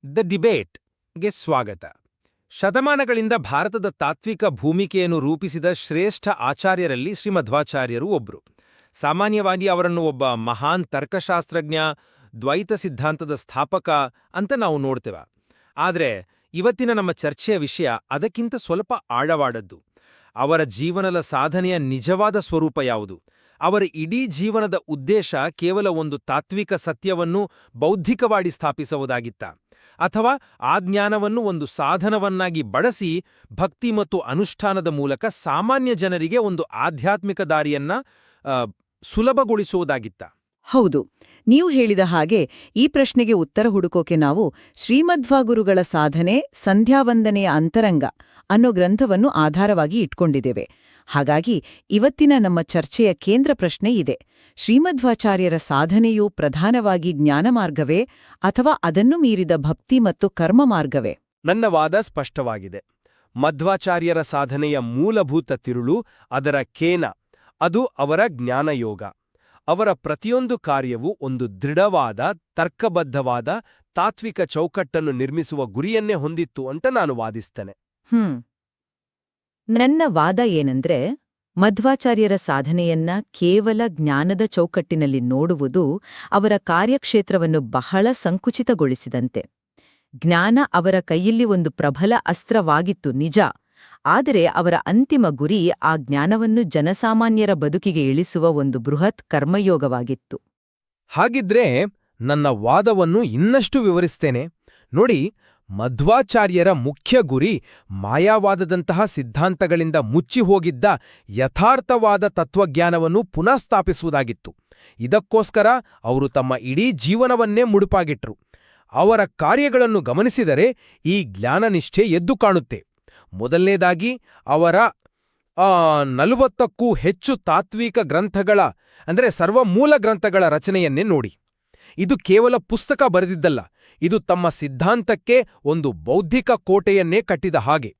The ಡಿಬೇಟ್ಗೆ ಸ್ವಾಗತ. ಶತಮಾನಗಳಿಂದ ಭಾರತದ ತಾತ್ವಿಕ ಭೂಮಿಕೆಯನ್ನು ರೂಪಿಸಿದ ಶ್ರೇಷ್ಠ ಆಚಾರ್ಯರಲ್ಲಿ ಶ್ರೀಮಧ್ವಾಚಾರ್ಯರು ಒಬ್ರು. ಸಾಮಾನ್ಯವಾಗಿ ಅವರನ್ನು ಒಬ್ಬ ಮಹಾನ್ ತರ್ಕಶಾಸ್ತ್ರಜ್ಞ, ದ್ವೈತ ಸಿದ್ಧಾಂತದ ಸ್ಥಾಪಕ ಅಂತ ನಾವು ನೋಡ್ತೇವೆ. ಆದರೆ ಇವತ್ತಿನ ನಮ್ಮ ಚರ್ಚೆಯ ವಿಷಯ ಅದಕ್ಕಿಂತ ಸ್ವಲ್ಪ ಆಳವಾದದ್ದು. ಅವರ ಜೀವನದ ಸಾಧನೆಯ ನಿಜವಾದ ಸ್ವರೂಪ ಯಾವುದು? ಅವರ ಇಡೀ ಜೀವನದ ಉದ್ದೇಶ ಕೇವಲ ಒಂದು ತಾತ್ವಿಕ ಸತ್ಯವನ್ನು ಬೌದ್ಧಿಕವಾಗಿ ಸ್ಥಾಪಿಸುವುದಾಗಿತ್ತ, ಅಥವಾ ಆ ಜ್ಞಾನವನ್ನು ಒಂದು ಸಾಧನವನ್ನಾಗಿ ಬಳಸಿ ಭಕ್ತಿ ಮತ್ತು ಅನುಷ್ಠಾನದ ಮೂಲಕ ಸಾಮಾನ್ಯ ಜನರಿಗೆ ಒಂದು ಆಧ್ಯಾತ್ಮಿಕ ದಾರಿಯನ್ನ ಸುಲಭಗೊಳಿಸುವುದಾಗಿತ್ತ? ಹೌದು, ನೀವು ಹೇಳಿದ ಹಾಗೆ ಈ ಪ್ರಶ್ನೆಗೆ ಉತ್ತರ ಹುಡುಕೋಕೆ ನಾವು ಶ್ರೀಮಧ್ವಗುರುಗಳ ಸಾಧನೆ ಸಂಧ್ಯಾವಂದನೆಯ ಅಂತರಂಗ ಅನ್ನೋ ಗ್ರಂಥವನ್ನು ಆಧಾರವಾಗಿ ಇಟ್ಕೊಂಡಿದ್ದೇವೆ. ಹಾಗಾಗಿ ಇವತ್ತಿನ ನಮ್ಮ ಚರ್ಚೆಯ ಕೇಂದ್ರ ಪ್ರಶ್ನೆ ಇದೆ: ಶ್ರೀಮಧ್ವಾಚಾರ್ಯರ ಸಾಧನೆಯು ಪ್ರಧಾನವಾಗಿ ಜ್ಞಾನಮಾರ್ಗವೇ ಅಥವಾ ಅದನ್ನು ಮೀರಿದ ಭಕ್ತಿ ಮತ್ತು ಕರ್ಮ ಮಾರ್ಗವೇ? ನನ್ನ ವಾದ ಸ್ಪಷ್ಟವಾಗಿದೆ. ಮಧ್ವಾಚಾರ್ಯರ ಸಾಧನೆಯ ಮೂಲಭೂತ ತಿರುಳು, ಅದರ ಕೇನ, ಅದು ಅವರ ಜ್ಞಾನಯೋಗ. ಅವರ ಪ್ರತಿಯೊಂದು ಕಾರ್ಯವೂ ಒಂದು ದೃಢವಾದ, ತರ್ಕಬದ್ಧವಾದ, ತಾತ್ವಿಕ ಚೌಕಟ್ಟನ್ನು ನಿರ್ಮಿಸುವ ಗುರಿಯನ್ನೇ ಹೊಂದಿತ್ತು ಅಂತ ನಾನು ವಾದಿಸ್ತೇನೆ. ನನ್ನ ವಾದ ಏನಂದ್ರೆ, ಮಧ್ವಾಚಾರ್ಯರ ಸಾಧನೆಯನ್ನ ಕೇವಲ ಜ್ಞಾನದ ಚೌಕಟ್ಟಿನಲ್ಲಿ ನೋಡುವುದು ಅವರ ಕಾರ್ಯಕ್ಷೇತ್ರವನ್ನು ಬಹಳ ಸಂಕುಚಿತಗೊಳಿಸಿದಂತೆ. ಜ್ಞಾನ ಅವರ ಕೈಯಲ್ಲಿ ಒಂದು ಪ್ರಬಲ ಅಸ್ತ್ರವಾಗಿತ್ತು ನಿಜ, ಆದರೆ ಅವರ ಅಂತಿಮ ಗುರಿ ಆ ಜ್ಞಾನವನ್ನು ಜನಸಾಮಾನ್ಯರ ಬದುಕಿಗೆ ಇಳಿಸುವ ಒಂದು ಬೃಹತ್ ಕರ್ಮಯೋಗವಾಗಿತ್ತು. ಹಾಗಿದ್ರೆ ನನ್ನ ವಾದವನ್ನು ಇನ್ನಷ್ಟು ವಿವರಿಸ್ತೇನೆ ನೋಡಿ. ಮಧ್ವಾಚಾರ್ಯರ ಮುಖ್ಯ ಗುರಿ ಮಾಯಾವಾದದಂತಹ ಸಿದ್ಧಾಂತಗಳಿಂದ ಮುಚ್ಚಿಹೋಗಿದ್ದ ಯಥಾರ್ಥವಾದ ತತ್ವಜ್ಞಾನವನ್ನು ಪುನಃ ಸ್ಥಾಪಿಸುವುದಾಗಿತ್ತು. ಇದಕ್ಕೋಸ್ಕರ ಅವರು ತಮ್ಮ ಇಡೀ ಜೀವನವನ್ನೇ ಮುಡುಪಾಗಿಟ್ರು. ಅವರ ಕಾರ್ಯಗಳನ್ನು ಗಮನಿಸಿದರೆ ಈ ಜ್ಞಾನನಿಷ್ಠೆ ಎದ್ದು ಕಾಣುತ್ತೆ. ಮೊದಲನೇದಾಗಿ ಅವರ 40ಕ್ಕೂ ಹೆಚ್ಚು ತಾತ್ವಿಕ ಗ್ರಂಥಗಳ ಸರ್ವಮೂಲ ಗ್ರಂಥಗಳ ರಚನೆಯನ್ನೇ ನೋಡಿ. ಇದು ಕೇವಲ ಪುಸ್ತಕ ಬರೆದಿದ್ದಲ್ಲ, ಇದು ತಮ್ಮ ಸಿದ್ಧಾಂತಕ್ಕೆ ಒಂದು ಬೌದ್ಧಿಕ ಕೋಟೆಯನ್ನೇ ಕಟ್ಟಿದ ಹಾಗೆ.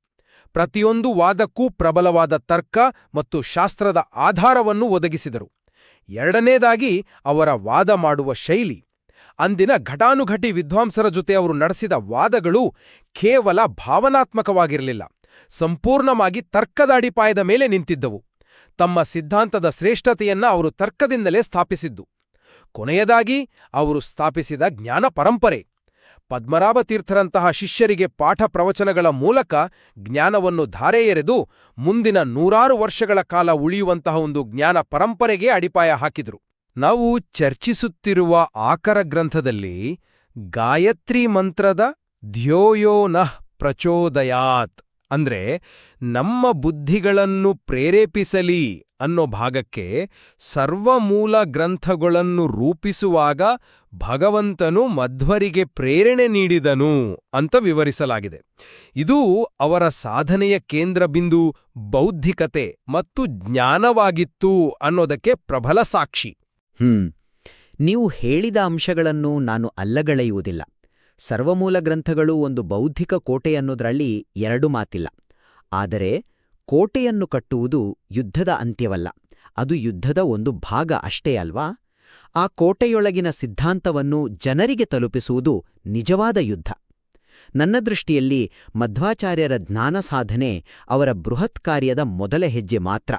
ಪ್ರತಿಯೊಂದು ವಾದಕ್ಕೂ ಪ್ರಬಲವಾದ ತರ್ಕ ಮತ್ತು ಶಾಸ್ತ್ರದ ಆಧಾರವನ್ನು ಒದಗಿಸಿದರು. ಎರಡನೇದಾಗಿ ಅವರ ವಾದ ಮಾಡುವ ಶೈಲಿ. ಅಂದಿನ ಘಟಾನುಘಟಿ ವಿದ್ವಾಂಸರ ಜೊತೆ ಅವರು ನಡೆಸಿದ ವಾದಗಳು ಕೇವಲ ಭಾವನಾತ್ಮಕವಾಗಿರಲಿಲ್ಲ, ಸಂಪೂರ್ಣವಾಗಿ ತರ್ಕದ ಅಡಿಪಾಯದ ಮೇಲೆ ನಿಂತಿದ್ದವು. ತಮ್ಮ ಸಿದ್ಧಾಂತದ ಶ್ರೇಷ್ಠತೆಯನ್ನ ಅವರು ತರ್ಕದಿಂದಲೇ ಸ್ಥಾಪಿಸಿದ್ದು. ಕೊನೆಯದಾಗಿ ಅವರು ಸ್ಥಾಪಿಸಿದ ಜ್ಞಾನ ಪರಂಪರೆ. ಪದ್ಮನಾಭ ತೀರ್ಥರಂತಹ ಶಿಷ್ಯರಿಗೆ ಪಾಠ ಪ್ರವಚನಗಳ ಮೂಲಕ ಜ್ಞಾನವನ್ನು ಧಾರೆ ಎರೆದು ಮುಂದಿನ 100 ವರ್ಷಗಳ ಕಾಲ ಉಳಿಯುವಂತಹ ಒಂದು ಜ್ಞಾನ ಪರಂಪರೆಗೆ ಅಡಿಪಾಯ ಹಾಕಿದರು. ನಾವು ಚರ್ಚಿಸುತ್ತಿರುವ ಆಕರ ಗ್ರಂಥದಲ್ಲಿ ಗಾಯತ್ರಿ ಮಂತ್ರದ ಧ್ಯೋಯೋ ನಃ ಪ್ರಚೋದಯಾತ್ ಅಂದ್ರೆ ನಮ್ಮ ಬುದ್ಧಿಗಳನ್ನು ಪ್ರೇರೇಪಿಸಲಿ ಅನ್ನೋ ಭಾಗಕ್ಕೆ ಸರ್ವಮೂಲ ಗ್ರಂಥಗಳನ್ನು ರೂಪಿಸುವಾಗ ಭಗವಂತನು ಮಧ್ವರಿಗೆ ಪ್ರೇರಣೆ ನೀಡಿದನು ಅಂತ ವಿವರಿಸಲಾಗಿದೆ. ಇದು ಅವರ ಸಾಧನೆಯ ಕೇಂದ್ರಬಿಂದು ಬೌದ್ಧಿಕತೆ ಮತ್ತು ಜ್ಞಾನವಾಗಿತ್ತು ಅನ್ನೋದಕ್ಕೆ ಪ್ರಬಲ ಸಾಕ್ಷಿ. ನೀವು ಹೇಳಿದ ಅಂಶಗಳನ್ನು ನಾನು ಅಲ್ಲಗಳೆಯುವುದಿಲ್ಲ. ಸರ್ವಮೂಲ ಗ್ರಂಥಗಳು ಒಂದು ಬೌದ್ಧಿಕ ಕೋಟೆಯನ್ನೋದ್ರಲ್ಲಿ ಎರಡು ಮಾತಿಲ್ಲ. ಆದರೆ ಕೋಟೆಯನ್ನು ಕಟ್ಟುವುದು ಯುದ್ಧದ ಅಂತ್ಯವಲ್ಲ, ಅದು ಯುದ್ಧದ ಒಂದು ಭಾಗ ಅಷ್ಟೇ ಅಲ್ವಾ? ಆ ಕೋಟೆಯೊಳಗಿನ ಸಿದ್ಧಾಂತವನ್ನು ಜನರಿಗೆ ತಲುಪಿಸುವುದು ನಿಜವಾದ ಯುದ್ಧ. ನನ್ನ ದೃಷ್ಟಿಯಲ್ಲಿ ಮಧ್ವಾಚಾರ್ಯರ ಜ್ಞಾನ ಸಾಧನೆ ಅವರ ಬೃಹತ್ ಕಾರ್ಯದ ಮೊದಲ ಹೆಜ್ಜೆ ಮಾತ್ರ.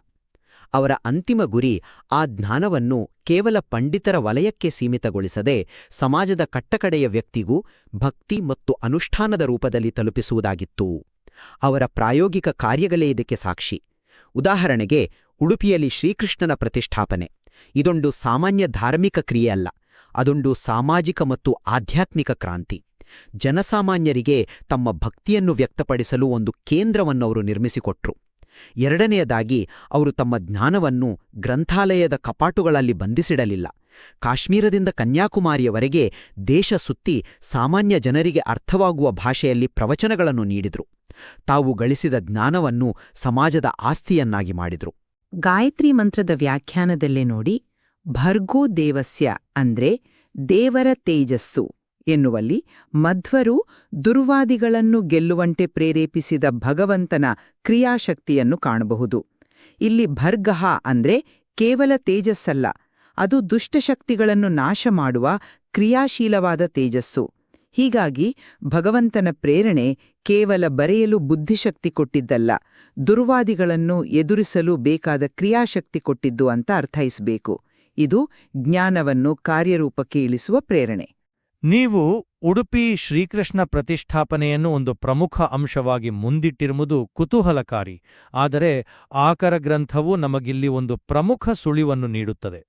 ಅವರ ಅಂತಿಮ ಗುರಿ ಆ ಜ್ಞಾನವನ್ನು ಕೇವಲ ಪಂಡಿತರ ವಲಯಕ್ಕೆ ಸೀಮಿತಗೊಳಿಸದೆ ಸಮಾಜದ ಕಟ್ಟಕಡೆಯ ವ್ಯಕ್ತಿಗೂ ಭಕ್ತಿ ಮತ್ತು ಅನುಷ್ಠಾನದ ರೂಪದಲ್ಲಿ ತಲುಪಿಸುವುದಾಗಿತ್ತು. ಅವರ ಪ್ರಾಯೋಗಿಕ ಕಾರ್ಯಗಳೇ ಇದಕ್ಕೆ ಸಾಕ್ಷಿ. ಉದಾಹರಣೆಗೆ, ಉಡುಪಿಯಲ್ಲಿ ಶ್ರೀಕೃಷ್ಣನ ಪ್ರತಿಷ್ಠಾಪನೆ. ಇದೊಂದು ಸಾಮಾನ್ಯ ಧಾರ್ಮಿಕ ಕ್ರಿಯೆ ಅಲ್ಲ, ಅದೊಂದು ಸಾಮಾಜಿಕ ಮತ್ತು ಆಧ್ಯಾತ್ಮಿಕ ಕ್ರಾಂತಿ. ಜನಸಾಮಾನ್ಯರಿಗೆ ತಮ್ಮ ಭಕ್ತಿಯನ್ನು ವ್ಯಕ್ತಪಡಿಸಲು ಒಂದು ಕೇಂದ್ರವನ್ನವರು ನಿರ್ಮಿಸಿಕೊಟ್ರು. ಎರಡನೆಯದಾಗಿ, ಅವರು ತಮ್ಮ ಜ್ಞಾನವನ್ನು ಗ್ರಂಥಾಲಯದ ಕಪಾಟುಗಳಲ್ಲಿ ಬಂಧಿಸಿಡಲಿಲ್ಲ. ಕಾಶ್ಮೀರದಿಂದ ಕನ್ಯಾಕುಮಾರಿಯವರೆಗೆ ದೇಶ ಸುತ್ತಿ ಸಾಮಾನ್ಯ ಜನರಿಗೆ ಅರ್ಥವಾಗುವ ಭಾಷೆಯಲ್ಲಿ ಪ್ರವಚನಗಳನ್ನು ನೀಡಿದ್ರು. ತಾವು ಗಳಿಸಿದ ಜ್ಞಾನವನ್ನು ಸಮಾಜದ ಆಸ್ತಿಯನ್ನಾಗಿ ಮಾಡಿದ್ರು. ಗಾಯತ್ರಿ ಮಂತ್ರದ ವ್ಯಾಖ್ಯಾನದಲ್ಲೇ ನೋಡಿ, ಭರ್ಗೋ ದೇವಸ್ಯ ಅಂದ್ರೆ ದೇವರ ತೇಜಸ್ಸು ಎನ್ನುವಲ್ಲಿ ಮಧ್ವರು ದುರ್ವಾದಿಗಳನ್ನು ಗೆಲ್ಲುವಂತೆ ಪ್ರೇರೇಪಿಸಿದ ಭಗವಂತನ ಕ್ರಿಯಾಶಕ್ತಿಯನ್ನು ಕಾಣಬಹುದು. ಇಲ್ಲಿ ಭರ್ಗಃ ಅಂದ್ರೆ ಕೇವಲ ತೇಜಸ್ಸಲ್ಲ, ಅದು ದುಷ್ಟಶಕ್ತಿಗಳನ್ನು ನಾಶ ಮಾಡುವ ಕ್ರಿಯಾಶೀಲವಾದ ತೇಜಸ್ಸು. ಹೀಗಾಗಿ ಭಗವಂತನ ಪ್ರೇರಣೆ ಕೇವಲ ಬರೆಯಲು ಬುದ್ಧಿಶಕ್ತಿ ಕೊಟ್ಟಿದ್ದಲ್ಲ, ದುರ್ವಾದಿಗಳನ್ನು ಎದುರಿಸಲು ಬೇಕಾದ ಕ್ರಿಯಾಶಕ್ತಿ ಕೊಟ್ಟಿದ್ದು ಅಂತ ಅರ್ಥೈಸಬೇಕು. ಇದು ಜ್ಞಾನವನ್ನು ಕಾರ್ಯರೂಪಕ್ಕೆ ಇಳಿಸುವ ಪ್ರೇರಣೆ. ನೀವು ಉಡುಪಿ ಶ್ರೀಕೃಷ್ಣ ಪ್ರತಿಷ್ಠಾಪನೆಯನ್ನು ಒಂದು ಪ್ರಮುಖ ಅಂಶವಾಗಿ ಮುಂದಿಟ್ಟಿರುವುದು ಕುತೂಹಲಕಾರಿ. ಆದರೆ ಆಕರ ಗ್ರಂಥವು ನಮಗಿಲ್ಲಿ ಒಂದು ಪ್ರಮುಖ ಸುಳಿವನ್ನು ನೀಡುತ್ತದೆ.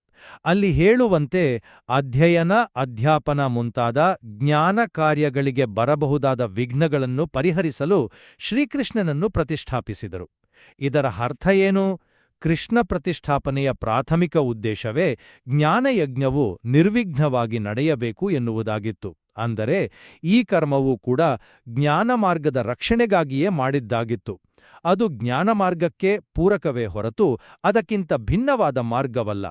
ಅಲ್ಲಿ ಹೇಳುವಂತೆ ಅಧ್ಯಯನ, ಅಧ್ಯಾಪನ ಮುಂತಾದ ಜ್ಞಾನ ಕಾರ್ಯಗಳಿಗೆ ಬರಬಹುದಾದ ವಿಘ್ನಗಳನ್ನು ಪರಿಹರಿಸಲು ಶ್ರೀಕೃಷ್ಣನನ್ನು ಪ್ರತಿಷ್ಠಾಪಿಸಿದರು. ಇದರ ಅರ್ಥ ಏನು? ಕೃಷ್ಣ ಪ್ರತಿಷ್ಠಾಪನೆಯ ಪ್ರಾಥಮಿಕ ಉದ್ದೇಶವೇ ಜ್ಞಾನಯಜ್ಞವು ನಿರ್ವಿಘ್ನವಾಗಿ ನಡೆಯಬೇಕು ಎನ್ನುವುದಾಗಿತ್ತು. ಅಂದರೆ ಈ ಕರ್ಮವೂ ಕೂಡ ಜ್ಞಾನಮಾರ್ಗದ ರಕ್ಷಣೆಗಾಗಿಯೇ ಮಾಡಿದ್ದಾಗಿತ್ತು. ಅದು ಜ್ಞಾನಮಾರ್ಗಕ್ಕೆ ಪೂರಕವೇ ಹೊರತು ಅದಕ್ಕಿಂತ ಭಿನ್ನವಾದ ಮಾರ್ಗವಲ್ಲ.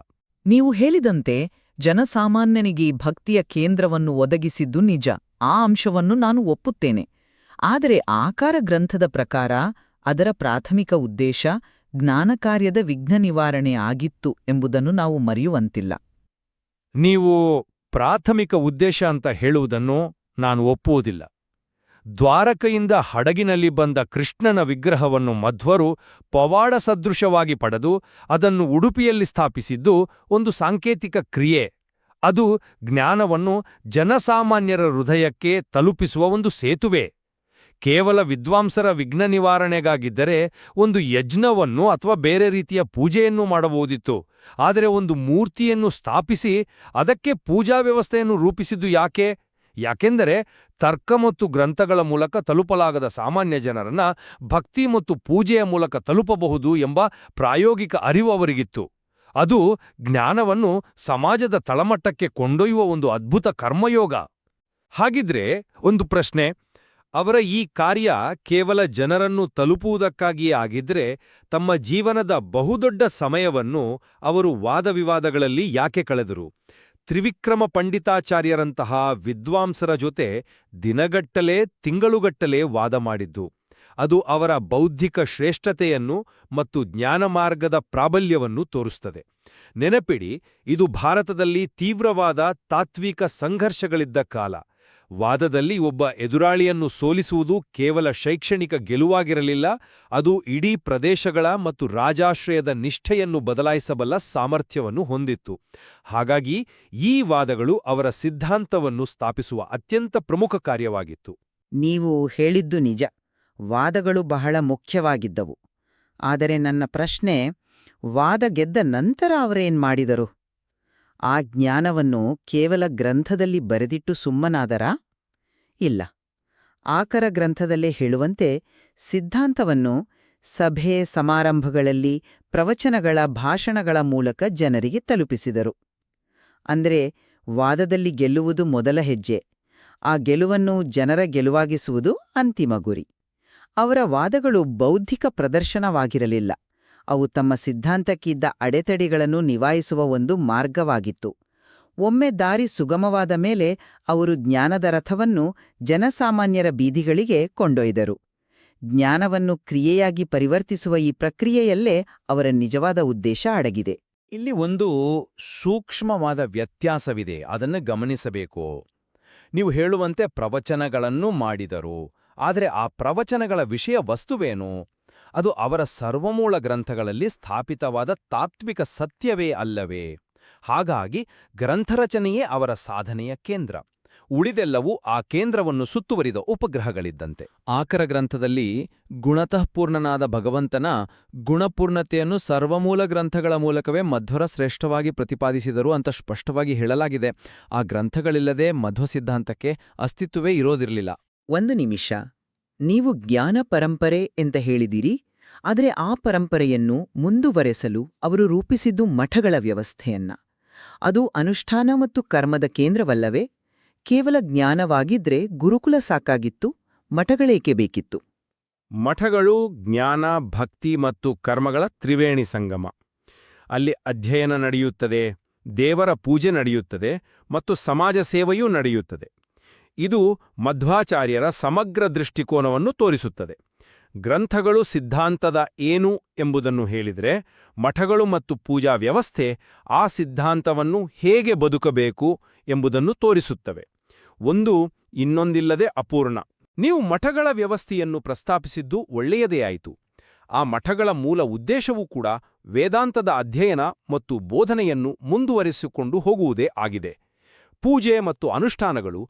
ನೀವು ಹೇಳಿದಂತೆ ಜನಸಾಮಾನ್ಯನಿಗೆ ಭಕ್ತಿಯ ಕೇಂದ್ರವನ್ನು ಒದಗಿಸಿದ್ದು ನಿಜ. ಆ ಅಂಶವನ್ನು ನಾನು ಒಪ್ಪುತ್ತೇನೆ. ಆದರೆ ಆಕಾರ ಗ್ರಂಥದ ಪ್ರಕಾರ ಅದರ ಪ್ರಾಥಮಿಕ ಉದ್ದೇಶ ಜ್ಞಾನಕಾರ್ಯದ ವಿಘ್ನ ನಿವಾರಣೆ ಆಗಿತ್ತು ಎಂಬುದನ್ನು ನಾವು ಮರೆಯುವಂತಿಲ್ಲ. ನೀವು ಪ್ರಾಥಮಿಕ ಉದ್ದೇಶ ಅಂತ ಹೇಳುವುದನ್ನು ನಾನು ಒಪ್ಪುವುದಿಲ್ಲ. ದ್ವಾರಕೆಯಿಂದ ಹಡಗಿನಲ್ಲಿ ಬಂದ ಕೃಷ್ಣನ ವಿಗ್ರಹವನ್ನು ಮಧ್ವರು ಪವಾಡ ಸದೃಶವಾಗಿ ಪಡೆದು ಅದನ್ನು ಉಡುಪಿಯಲ್ಲಿ ಸ್ಥಾಪಿಸಿದ್ದು ಒಂದು ಸಾಂಕೇತಿಕ ಕ್ರಿಯೆ. ಅದು ಜ್ಞಾನವನ್ನು ಜನಸಾಮಾನ್ಯರ ಹೃದಯಕ್ಕೆ ತಲುಪಿಸುವ ಒಂದು ಸೇತುವೆ. ಕೇವಲ ವಿದ್ವಾಂಸರ ವಿಘ್ನ ನಿವಾರಣೆಗಾಗಿದ್ದರೆ ಒಂದು ಯಜ್ಞವನ್ನು ಅಥವಾ ಬೇರೆ ರೀತಿಯ ಪೂಜೆಯನ್ನು ಮಾಡಬಹುದಿತ್ತು. ಆದರೆ ಒಂದು ಮೂರ್ತಿಯನ್ನು ಸ್ಥಾಪಿಸಿ ಅದಕ್ಕೆ ಪೂಜಾ ವ್ಯವಸ್ಥೆಯನ್ನು ರೂಪಿಸಿದ್ದು ಯಾಕೆ? ಯಾಕೆಂದರೆ ತರ್ಕ ಮತ್ತು ಗ್ರಂಥಗಳ ಮೂಲಕ ತಲುಪಲಾಗದ ಸಾಮಾನ್ಯ ಜನರನ್ನ ಭಕ್ತಿ ಮತ್ತು ಪೂಜೆಯ ಮೂಲಕ ತಲುಪಬಹುದು ಎಂಬ ಪ್ರಾಯೋಗಿಕ ಅರಿವು ಅವರಿಗಿತ್ತು. ಅದು ಜ್ಞಾನವನ್ನು ಸಮಾಜದ ತಳಮಟ್ಟಕ್ಕೆ ಕೊಂಡೊಯ್ಯುವ ಒಂದು ಅದ್ಭುತ ಕರ್ಮಯೋಗ. ಹಾಗಿದ್ರೆ ಒಂದು ಪ್ರಶ್ನೆ, ಅವರ ಈ ಕಾರ್ಯ ಕೇವಲ ಜನರನ್ನು ತಲುಪುವುದಕ್ಕಾಗಿಯೇ ಆಗಿದ್ರೆ ತಮ್ಮ ಜೀವನದ ಬಹುದೊಡ್ಡ ಸಮಯವನ್ನು ಅವರು ವಾದವಿವಾದಗಳಲ್ಲಿ ಯಾಕೆ ಕಳೆದರು? ತ್ರಿವಿಕ್ರಮ ಪಂಡಿತಾಚಾರ್ಯರಂತಹ ವಿದ್ವಾಂಸರ ಜೊತೆ ದಿನಗಟ್ಟಲೆ, ತಿಂಗಳುಗಟ್ಟಲೆ ವಾದ ಮಾಡಿದ್ದು ಅದು ಅವರ ಬೌದ್ಧಿಕ ಶ್ರೇಷ್ಠತೆಯನ್ನು ಮತ್ತು ಜ್ಞಾನಮಾರ್ಗದ ಪ್ರಾಬಲ್ಯವನ್ನು ತೋರಿಸುತ್ತದೆ. ನೆನಪಿಡಿ, ಇದು ಭಾರತದಲ್ಲಿ ತೀವ್ರವಾದ ತಾತ್ವಿಕ ಸಂಘರ್ಷಗಳಿದ್ದ ಕಾಲ. ವಾದದಲ್ಲಿ ಒಬ್ಬ ಎದುರಾಳಿಯನ್ನು ಸೋಲಿಸುವುದು ಕೇವಲ ಶೈಕ್ಷಣಿಕ ಗೆಲುವಾಗಿರಲಿಲ್ಲ, ಅದು ಇಡೀ ಪ್ರದೇಶಗಳ ಮತ್ತು ರಾಜಾಶ್ರಯದ ನಿಷ್ಠೆಯನ್ನು ಬದಲಾಯಿಸಬಲ್ಲ ಸಾಮರ್ಥ್ಯವನ್ನು ಹೊಂದಿತ್ತು. ಹಾಗಾಗಿ ಈ ವಾದಗಳು ಅವರ ಸಿದ್ಧಾಂತವನ್ನು ಸ್ಥಾಪಿಸುವ ಅತ್ಯಂತ ಪ್ರಮುಖ ಕಾರ್ಯವಾಗಿತ್ತು. ನೀವು ಹೇಳಿದ್ದು ನಿಜ. ವಾದಗಳು ಬಹಳ ಮುಖ್ಯವಾಗಿದ್ದವು. ಆದರೆ ನನ್ನ ಪ್ರಶ್ನೆ, ವಾದ ಗೆದ್ದ ನಂತರ ಅವರೇನ್ ಮಾಡಿದರು? ಆ ಜ್ಞಾನವನ್ನು ಕೇವಲ ಗ್ರಂಥದಲ್ಲಿ ಬರೆದಿಟ್ಟು ಸುಮ್ಮನಾದರಾ? ಇಲ್ಲ. ಆಕರ ಗ್ರಂಥದಲ್ಲೇ ಹೇಳುವಂತೆ ಸಿದ್ಧಾಂತವನ್ನು ಸಭೆ ಸಮಾರಂಭಗಳಲ್ಲಿ ಪ್ರವಚನಗಳ ಭಾಷಣಗಳ ಮೂಲಕ ಜನರಿಗೆ ತಲುಪಿಸಿದರು. ಅಂದರೆ ವಾದದಲ್ಲಿ ಗೆಲ್ಲುವುದು ಮೊದಲ ಹೆಜ್ಜೆ, ಆ ಗೆಲುವನ್ನು ಜನರ ಗೆಲುವಾಗಿಸುವುದು ಅಂತಿಮ ಗುರಿ. ಅವರ ವಾದಗಳು ಬೌದ್ಧಿಕ ಪ್ರದರ್ಶನವಾಗಿರಲಿಲ್ಲ, ಅವು ತಮ್ಮ ಸಿದ್ಧಾಂತಕ್ಕಿದ್ದ ಅಡೆತಡೆಗಳನ್ನು ನಿವಾಯಿಸುವ ಒಂದು ಮಾರ್ಗವಾಗಿತ್ತು. ಒಮ್ಮೆ ದಾರಿ ಸುಗಮವಾದ ಮೇಲೆ ಅವರು ಜ್ಞಾನದ ರಥವನ್ನು ಜನಸಾಮಾನ್ಯರ ಬೀದಿಗಳಿಗೆ ಕೊಂಡೊಯ್ದರು. ಜ್ಞಾನವನ್ನು ಕ್ರಿಯೆಯಾಗಿ ಪರಿವರ್ತಿಸುವ ಈ ಪ್ರಕ್ರಿಯೆಯಲ್ಲೇ ಅವರ ನಿಜವಾದ ಉದ್ದೇಶ ಅಡಗಿದೆ. ಇಲ್ಲಿ ಒಂದು ಸೂಕ್ಷ್ಮವಾದ ವ್ಯತ್ಯಾಸವಿದೆ, ಅದನ್ನು ಗಮನಿಸಬೇಕು. ನೀವು ಹೇಳುವಂತೆ ಪ್ರವಚನಗಳನ್ನು ಮಾಡಿದರು, ಆದರೆ ಆ ಪ್ರವಚನಗಳ ವಿಷಯ ವಸ್ತುವೇನು? ಅದು ಅವರ ಸರ್ವಮೂಲ ಗ್ರಂಥಗಳಲ್ಲಿ ಸ್ಥಾಪಿತವಾದ ತಾತ್ವಿಕ ಸತ್ಯವೇ ಅಲ್ಲವೇ? ಹಾಗಾಗಿ ಗ್ರಂಥರಚನೆಯೇ ಅವರ ಸಾಧನೆಯ ಕೇಂದ್ರ. ಉಳಿದೆಲ್ಲವೂ ಆ ಕೇಂದ್ರವನ್ನು ಸುತ್ತುವರಿದ ಉಪಗ್ರಹಗಳಿದ್ದಂತೆ. ಆಕರ ಗ್ರಂಥದಲ್ಲಿ ಗುಣತಃಪೂರ್ಣನಾದ ಭಗವಂತನ ಗುಣಪೂರ್ಣತೆಯನ್ನು ಸರ್ವಮೂಲ ಗ್ರಂಥಗಳ ಮೂಲಕವೇ ಮಧ್ವರ ಶ್ರೇಷ್ಠವಾಗಿ ಪ್ರತಿಪಾದಿಸಿದರು ಅಂತ ಸ್ಪಷ್ಟವಾಗಿ ಹೇಳಲಾಗಿದೆ. ಆ ಗ್ರಂಥಗಳಿಲ್ಲದೆ ಮಧ್ವ ಸಿದ್ಧಾಂತಕ್ಕೆ ಅಸ್ತಿತ್ವವೇ ಇರೋದಿರಲಿಲ್ಲ. ಒಂದು ನಿಮಿಷ, ನೀವು ಜ್ಞಾನ ಪರಂಪರೆ ಅಂತ ಹೇಳಿದಿರಿ, ಆದರೆ ಆ ಪರಂಪರೆಯನ್ನು ಮುಂದುವರೆಸಲು ಅವರು ರೂಪಿಸಿದ್ದು ಮಠಗಳ ವ್ಯವಸ್ಥೆಯನ್ನ. ಅದು ಅನುಷ್ಠಾನ ಮತ್ತು ಕರ್ಮದ ಕೇಂದ್ರವಲ್ಲವೇ? ಕೇವಲ ಜ್ಞಾನವಾಗಿದ್ರೆ ಗುರುಕುಲ ಸಾಕಾಗಿತ್ತು, ಮಠಗಳೇಕೆ ಬೇಕಿತ್ತು? ಮಠಗಳು ಜ್ಞಾನ, ಭಕ್ತಿ ಮತ್ತು ಕರ್ಮಗಳ ತ್ರಿವೇಣಿ ಸಂಗಮ. ಅಲ್ಲಿ ಅಧ್ಯಯನ ನಡೆಯುತ್ತದೆ, ದೇವರ ಪೂಜೆ ನಡೆಯುತ್ತದೆ ಮತ್ತು ಸಮಾಜ ಸೇವೆಯೂ ನಡೆಯುತ್ತದೆ. ಇದು ಮಧ್ವಾಚಾರ್ಯರ ಸಮಗ್ರ ದೃಷ್ಟಿಕೋನವನ್ನು ತೋರಿಸುತ್ತದೆ. ಗ್ರಂಥಗಳು ಸಿದ್ಧಾಂತದ ಏನು ಎಂಬುದನ್ನು ಹೇಳಿದರೆ, ಮಠಗಳು ಮತ್ತು ಪೂಜಾ ವ್ಯವಸ್ಥೆ ಆ ಸಿದ್ಧಾಂತವನ್ನು ಹೇಗೆ ಬದುಕಬೇಕು ಎಂಬುದನ್ನು ತೋರಿಸುತ್ತವೆ. ಒಂದು ಇನ್ನೊಂದಿಲ್ಲದೆ ಅಪೂರ್ಣ. ನೀವು ಮಠಗಳ ವ್ಯವಸ್ಥೆಯನ್ನು ಪ್ರಸ್ತಾಪಿಸಿದ್ದು ಒಳ್ಳೆಯದೇ ಆಯಿತು. ಆ ಮಠಗಳ ಮೂಲ ಉದ್ದೇಶವೂ ಕೂಡ ವೇದಾಂತದ ಅಧ್ಯಯನ ಮತ್ತು ಬೋಧನೆಯನ್ನು ಮುಂದುವರಿಸಿಕೊಂಡು ಹೋಗುವುದೇ ಆಗಿದೆ. ಪೂಜೆ ಮತ್ತು ಅನುಷ್ಠಾನಗಳು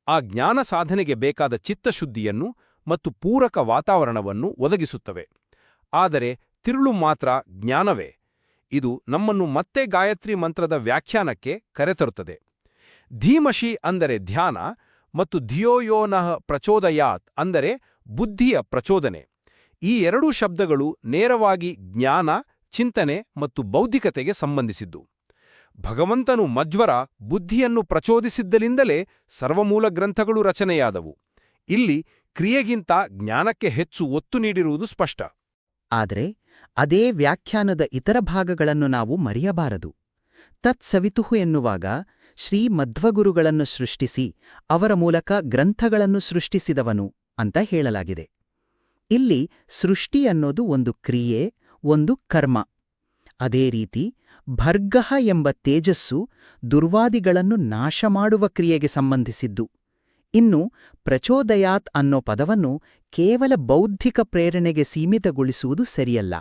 ಆ ಜ್ಞಾನ ಸಾಧನೆಗೆ ಬೇಕಾದ ಚಿತ್ತಶುದ್ಧಿಯನ್ನು ಮತ್ತು ಪೂರಕ ವಾತಾವರಣವನ್ನು ಒದಗಿಸುತ್ತವೆ. ಆದರೆ ತಿರುಳು ಮಾತ್ರ ಜ್ಞಾನವೇ? ಇದು ನಮ್ಮನ್ನು ಮತ್ತೆ ಗಾಯತ್ರಿ ಮಂತ್ರದ ವ್ಯಾಖ್ಯಾನಕ್ಕೆ ಕರೆತರುತ್ತದೆ. ಧೀಮಶಿ ಅಂದರೆ ಧ್ಯಾನ ಮತ್ತು ಧಿಯೋ ನಃ ಪ್ರಚೋದಯಾತ್ ಅಂದರೆ ಬುದ್ಧಿಯ ಪ್ರಚೋದನೆ. ಈ ಎರಡೂ ಶಬ್ದಗಳು ನೇರವಾಗಿ ಜ್ಞಾನ, ಚಿಂತನೆ ಮತ್ತು ಬೌದ್ಧಿಕತೆಗೆ ಸಂಬಂಧಿಸಿದ್ದು. ಭಗವಂತನು ಮಧ್ವರ ಬುದ್ಧಿಯನ್ನು ಪ್ರಚೋದಿಸಿದ್ದರಿಂದಲೇ ಸರ್ವಮೂಲ ಗ್ರಂಥಗಳು ರಚನೆಯಾದವು. ಇಲ್ಲಿ ಕ್ರಿಯೆಗಿಂತ ಜ್ಞಾನಕ್ಕೆ ಹೆಚ್ಚು ಒತ್ತು ನೀಡಿರುವುದು ಸ್ಪಷ್ಟ. ಆದರೆ ಅದೇ ವ್ಯಾಖ್ಯಾನದ ಇತರ ಭಾಗಗಳನ್ನು ನಾವು ಮರೆಯಬಾರದು. ತತ್ಸವಿತುಃ ಎನ್ನುವಾಗ ಶ್ರೀ ಮಧ್ವಗುರುಗಳನ್ನು ಸೃಷ್ಟಿಸಿ ಅವರ ಮೂಲಕ ಗ್ರಂಥಗಳನ್ನು ಸೃಷ್ಟಿಸಿದವನು ಅಂತ ಹೇಳಲಾಗಿದೆ. ಇಲ್ಲಿ ಸೃಷ್ಟಿ ಅನ್ನೋದು ಒಂದು ಕ್ರಿಯೆ, ಒಂದು ಕರ್ಮ. ಅದೇ ರೀತಿ ಭರ್ಗಃ ಎಂಬ ತೇಜಸ್ಸು ದುರ್ವಾದಿಗಳನ್ನು ನಾಶ ಮಾಡುವ ಕ್ರಿಯೆಗೆ ಸಂಬಂಧಿಸಿದ್ದು. ಇನ್ನು ಪ್ರಚೋದಯಾತ್ ಅನ್ನೋ ಪದವನ್ನು ಕೇವಲ ಬೌದ್ಧಿಕ ಪ್ರೇರಣೆಗೆ ಸೀಮಿತಗೊಳಿಸುವುದು ಸರಿಯಲ್ಲ.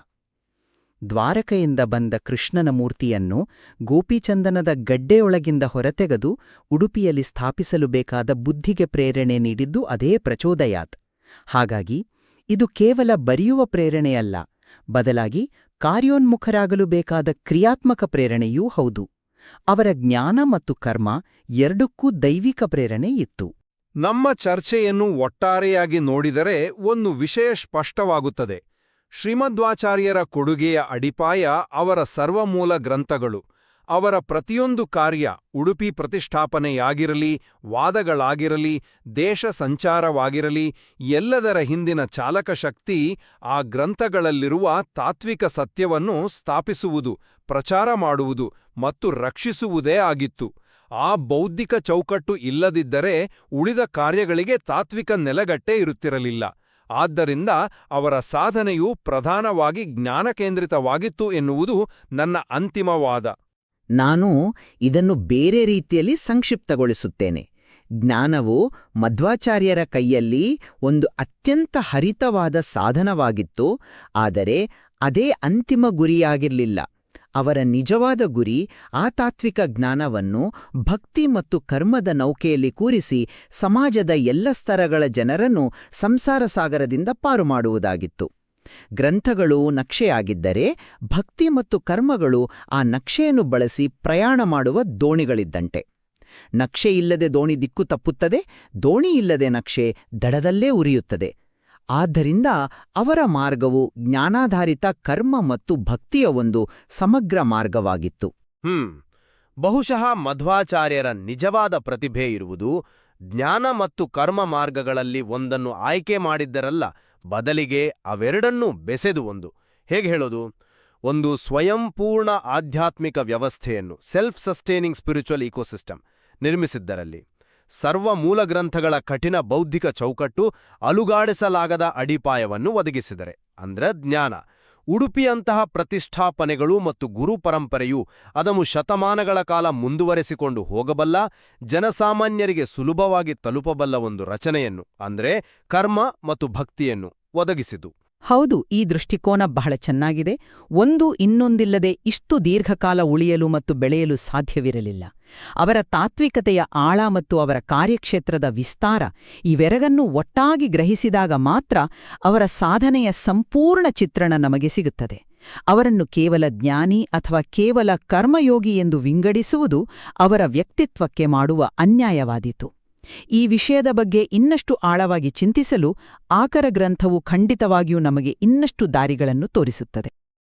ದ್ವಾರಕೆಯಿಂದ ಬಂದ ಕೃಷ್ಣನ ಮೂರ್ತಿಯನ್ನು ಗೋಪಿಚಂದನದ ಗಡ್ಡೆಯೊಳಗಿಂದ ಹೊರತೆಗೆದು ಉಡುಪಿಯಲ್ಲಿ ಸ್ಥಾಪಿಸಲು ಬೇಕಾದ ಬುದ್ಧಿಗೆ ಪ್ರೇರಣೆ ನೀಡಿದ್ದು ಅದೇ ಪ್ರಚೋದಯಾತ್. ಹಾಗಾಗಿ ಇದು ಕೇವಲ ಬರೆಯುವ ಪ್ರೇರಣೆಯಲ್ಲ, ಬದಲಾಗಿ ಕಾರ್ಯೋನ್ಮುಖರಾಗಲು ಬೇಕಾದ ಕ್ರಿಯಾತ್ಮಕ ಪ್ರೇರಣೆಯೂ ಹೌದು. ಅವರ ಜ್ಞಾನ ಮತ್ತು ಕರ್ಮ ಎರಡಕ್ಕೂ ದೈವಿಕ ಪ್ರೇರಣೆ ಇತ್ತು. ನಮ್ಮ ಚರ್ಚೆಯನ್ನು ಒಟ್ಟಾರೆಯಾಗಿ ನೋಡಿದರೆ ಒಂದು ವಿಷಯ ಸ್ಪಷ್ಟವಾಗುತ್ತದೆ. ಶ್ರೀಮಧ್ವಾಚಾರ್ಯರ ಕೊಡುಗೆಯ ಅಡಿಪಾಯ ಅವರ ಸರ್ವಮೂಲ ಗ್ರಂಥಗಳು. ಅವರ ಪ್ರತಿಯೊಂದು ಕಾರ್ಯ, ಉಡುಪಿ ಪ್ರತಿಷ್ಠಾಪನೆಯಾಗಿರಲಿ, ವಾದಗಳಾಗಿರಲಿ, ದೇಶ ಸಂಚಾರವಾಗಿರಲಿ, ಎಲ್ಲದರ ಹಿಂದಿನ ಚಾಲಕಶಕ್ತಿ ಆ ಗ್ರಂಥಗಳಲ್ಲಿರುವ ತಾತ್ವಿಕ ಸತ್ಯವನ್ನು ಸ್ಥಾಪಿಸುವುದು, ಪ್ರಚಾರ ಮಾಡುವುದು ಮತ್ತು ರಕ್ಷಿಸುವುದೇ ಆಗಿತ್ತು. ಆ ಬೌದ್ಧಿಕ ಚೌಕಟ್ಟು ಇಲ್ಲದಿದ್ದರೆ ಉಳಿದ ಕಾರ್ಯಗಳಿಗೆ ತಾತ್ವಿಕ ನೆಲಗಟ್ಟೆ ಇರುತ್ತಿರಲಿಲ್ಲ. ಆದ್ದರಿಂದ ಅವರ ಸಾಧನೆಯು ಪ್ರಧಾನವಾಗಿ ಜ್ಞಾನಕೇಂದ್ರಿತವಾಗಿತ್ತು ಎನ್ನುವುದು ನನ್ನ ಅಂತಿಮ ವಾದ. ನಾನು ಇದನ್ನು ಬೇರೆ ರೀತಿಯಲ್ಲಿ ಸಂಕ್ಷಿಪ್ತಗೊಳಿಸುತ್ತೇನೆ. ಜ್ಞಾನವು ಮಧ್ವಾಚಾರ್ಯರ ಕೈಯಲ್ಲಿ ಒಂದು ಅತ್ಯಂತ ಹರಿತವಾದ ಸಾಧನವಾಗಿತ್ತು, ಆದರೆ ಅದೇ ಅಂತಿಮ ಗುರಿಯಾಗಿರಲಿಲ್ಲ. ಅವರ ನಿಜವಾದ ಗುರಿ ಆ ತಾತ್ವಿಕ ಜ್ಞಾನವನ್ನು ಭಕ್ತಿ ಮತ್ತು ಕರ್ಮದ ನೌಕೆಯಲ್ಲಿ ಕೂರಿಸಿ ಸಮಾಜದ ಎಲ್ಲ ಸ್ತರಗಳ ಜನರನ್ನು ಸಂಸಾರ ಸಾಗರದಿಂದ ಪಾರು ಮಾಡುವುದಾಗಿತ್ತು. ಗ್ರಂಥಗಳು ನಕ್ಷೆಯಾಗಿದ್ದರೆ ಭಕ್ತಿ ಮತ್ತು ಕರ್ಮಗಳು ಆ ನಕ್ಷೆಯನ್ನು ಬಳಸಿ ಪ್ರಯಾಣ ಮಾಡುವ ದೋಣಿಗಳಿದ್ದಂತೆ. ನಕ್ಷೆ ಇಲ್ಲದೆ ದೋಣಿ ದಿಕ್ಕು ತಪ್ಪುತ್ತದೆ, ದೋಣಿ ಇಲ್ಲದೆ ನಕ್ಷೆ ದಡದಲ್ಲೇ ಉರಿಯುತ್ತದೆ. ಆದ್ದರಿಂದ ಅವರ ಮಾರ್ಗವು ಜ್ಞಾನಾಧಾರಿತ ಕರ್ಮ ಮತ್ತು ಭಕ್ತಿಯ ಒಂದು ಸಮಗ್ರ ಮಾರ್ಗವಾಗಿತ್ತು. ಬಹುಶಃ ಮಧ್ವಾಚಾರ್ಯರ ನಿಜವಾದ ಪ್ರತಿಭೆ ಇರುವುದು ಜ್ಞಾನ ಮತ್ತು ಕರ್ಮ ಮಾರ್ಗಗಳಲ್ಲಿ ಒಂದನ್ನು ಆಯ್ಕೆ ಮಾಡಿದ್ದರಲ್ಲ, ಬದಲಿಗೆ ಅವೆರಡನ್ನೂ ಬೆಸೆದು ಹೇಗೆ ಹೇಳೋದು, ಒಂದು ಸ್ವಯಂಪೂರ್ಣ ಆಧ್ಯಾತ್ಮಿಕ ವ್ಯವಸ್ಥೆಯನ್ನು, ಸೆಲ್ಫ್ ಸಸ್ಟೇನಿಂಗ್ ಸ್ಪಿರಿಚುವಲ್ ಇಕೋಸಿಸ್ಟಮ್ ನಿರ್ಮಿಸಿದ್ದರಲ್ಲಿ. ಸರ್ವ ಮೂಲಗ್ರಂಥಗಳ ಕಠಿಣ ಬೌದ್ಧಿಕ ಚೌಕಟ್ಟು ಅಲುಗಾಡಿಸಲಾಗದ ಅಡಿಪಾಯವನ್ನು ಒದಗಿಸಿದರೆ, ಅಂದ್ರೆ ಜ್ಞಾನ. ಉಡುಪಿಯಂತಹ ಪ್ರತಿಷ್ಠಾಪನೆಗಳು ಮತ್ತು ಗುರು ಪರಂಪರೆಯು ಅದನ್ನು ಶತಮಾನಗಳ ಕಾಲ ಮುಂದುವರೆಸಿಕೊಂಡು ಹೋಗಬಲ್ಲ, ಜನಸಾಮಾನ್ಯರಿಗೆ ಸುಲಭವಾಗಿ ತಲುಪಬಲ್ಲ ಒಂದು ರಚನೆಯನ್ನು, ಅಂದ್ರೆ ಕರ್ಮ ಮತ್ತು ಭಕ್ತಿಯನ್ನು ಒದಗಿಸಿತು. ಹೌದು, ಈ ದೃಷ್ಟಿಕೋನ ಬಹಳ ಚೆನ್ನಾಗಿದೆ. ಒಂದು ಇನ್ನೊಂದಿಲ್ಲದೆ ಇಷ್ಟು ದೀರ್ಘಕಾಲ ಉಳಿಯಲು ಮತ್ತು ಬೆಳೆಯಲು ಸಾಧ್ಯವಿರಲಿಲ್ಲ. ಅವರ ತಾತ್ವಿಕತೆಯ ಆಳ ಮತ್ತು ಅವರ ಕಾರ್ಯಕ್ಷೇತ್ರದ ವಿಸ್ತಾರ ಇವೆರಗನ್ನೂ ಒಟ್ಟಾಗಿ ಗ್ರಹಿಸಿದಾಗ ಮಾತ್ರ ಅವರ ಸಾಧನೆಯ ಸಂಪೂರ್ಣ ಚಿತ್ರಣ ನಮಗೆ ಸಿಗುತ್ತದೆ. ಅವರನ್ನು ಕೇವಲ ಜ್ಞಾನಿ ಅಥವಾ ಕೇವಲ ಕರ್ಮಯೋಗಿ ಎಂದು ವಿಂಗಡಿಸುವುದು ಅವರ ವ್ಯಕ್ತಿತ್ವಕ್ಕೆ ಮಾಡುವ ಅನ್ಯಾಯವಾದೀತು. ಈ ವಿಷಯದ ಬಗ್ಗೆ ಇನ್ನಷ್ಟು ಆಳವಾಗಿ ಚಿಂತಿಸಲು ಆಕರ ಗ್ರಂಥವು ಖಂಡಿತವಾಗಿಯೂ ನಮಗೆ ಇನ್ನಷ್ಟು ದಾರಿಗಳನ್ನು ತೋರಿಸುತ್ತದೆ.